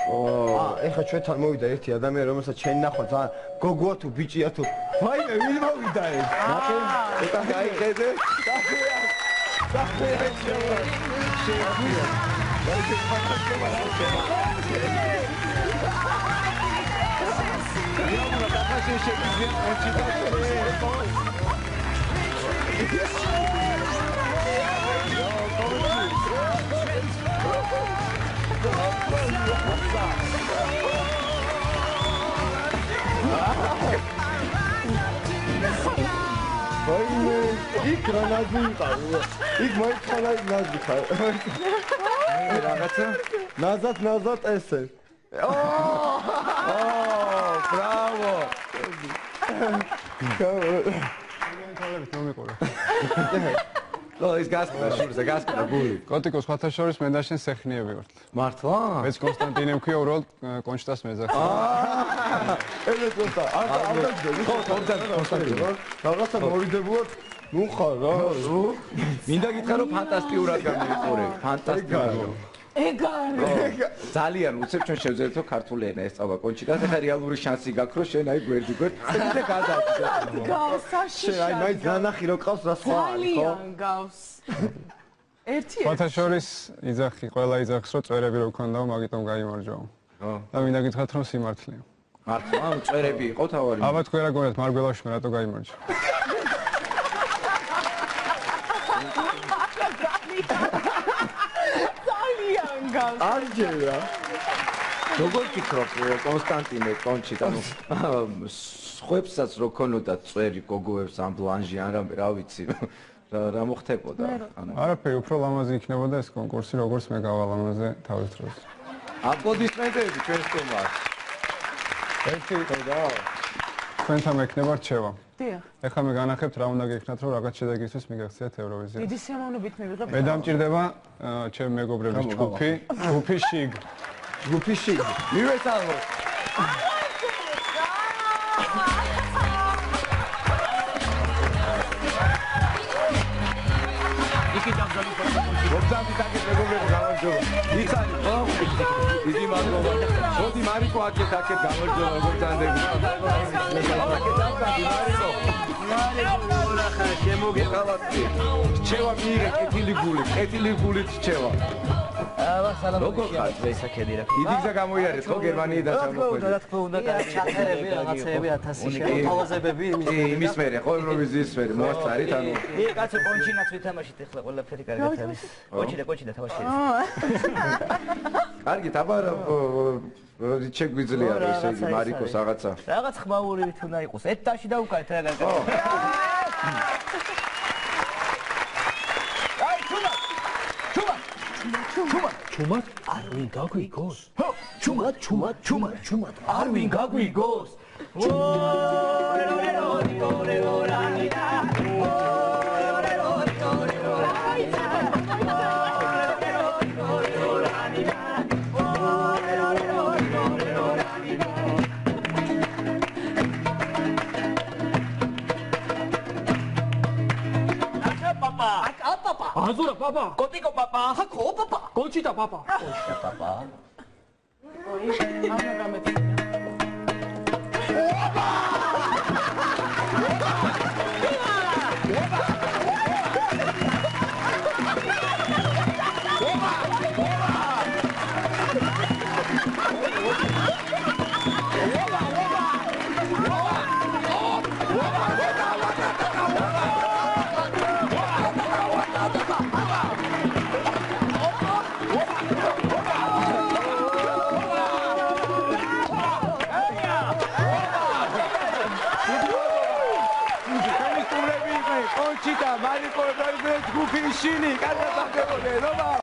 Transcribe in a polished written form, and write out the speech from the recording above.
ეხლა ჩვენთან მოვიდა ერთი ადამიანი, რომელსაც შენ ნახვა ძალიან გოგოა თუ ბიჭია თუ ვაიმე ვინ მოვიდა ეს? ნახე, ეტა გაიხედე. ვაიმე, იქ რა ნაძი იყავ? იქ მოიწყალა ნაძი ხარ. რაღაცა? ნაზად ესე. ბრავო. ის გასკდა შურზე, გასკდა გული. კოტიკო, სხვათა შორის მე და შენ სეხნიები ვართ. მართლა? მეც კონსტანტინე მქვია, უბრალოდ კონჩტას მეძახი. ეს კონსტა. რაღაცა მოვიდებულად ნუ ხარ რა. მინდა გითხრა რომ ფანტასტიკურად გამიყურე. ფანტასტიკურად. ეგარი. ძალიან უცებ ჩვენ შევძლებთო ქართული ენა ესწავლა კონჩიტას, ეხლა რეალური შანსი გაქვს რომ შენ აი გვერდი და გადააჭიდე. შენ აი მაინც განახი რომ ყავს რა სხვა არის ხო? ძალიან გავს. ერთი. სხვათა შორის იძახი, ყველა იძახს რომ წვერები რო გქონდაო, მაგიტომ გაიმარჯვაო. ხო. და მინდა გითხრათ რომ სიმართლეა. მართლა, წვერები იყო თავარი. აბა თქვენ რა გონიათ მარგველაში მე რატო გაიმარჯვა? არჯერა. როგორ ფიქრობ კონსტანტინე კონჩიტა სხვებსაც რო ქონოდათ წვერი გოგოებს ამ ბლანჟი ან რა ვიცი რა მოხდებოდა ანუ არაფერი უფრო ლამაზი იქნებოდა ეს კონკურსი როგორც მე გავალამაზე თავის დროს. აპლოდისმენტები ჩვენ სტუმარს. ერთი თქვენთან მექნება რჩევა. დიახ. ეხლა მე განახებთ რა უნდა გექნათ რომ რაღაც შედეგისთვის მიგახციათ ევროვიზია. დიდი სიამოვნებით მივიღებ. მე დამჭირდება ჩემ მეგობრების ჯგუფი შიგ. ჯგუფი შიგ. მივესალმოთ. იქი დამძალი გოგზავი დაგეთ მეგობრებო გამარჯობა. იცანი ხო? დიდი მადლობა. მოდი მარიკო აქეთ გამარჯობა გოგზანდები. შემოგეყავათი. რჩევა მიიღე კეთილი გულით რჩევა. როგორ ხარ ესაკედი რა. დიდი გზა გამოიარეთ ხო გერმანიიდან ჩამოხვედი. რა თქმა უნდა, ჩაწერები რაღაცეები 1000-ში თავაზებები იმის მერე ხო ევროვიზიის მერე მოასწარით ანუ კაცო კონჩინაც ვითამაშით ახლა ყველაფერი კარგად არის. კონჩინა თამაში. კარგით, აბა რიჩე გვიძლია რომ ესე იგი მარიკოს რაღაცა. რაღაც ხმაურივით უნდა იყოს. ეტაში დაუკარეთ რა კარგად. აი, ჩუმად არ ვინ გაგვიგოს? ხო, ჩუმად არ ვინ გაგვიგოს? Azura papa, Kotiko papa, Hako papa, Conchita papa. კონჩიტა, მარიკო, ჯგუფი შინი, კარგად აღდებოდნენ, ობა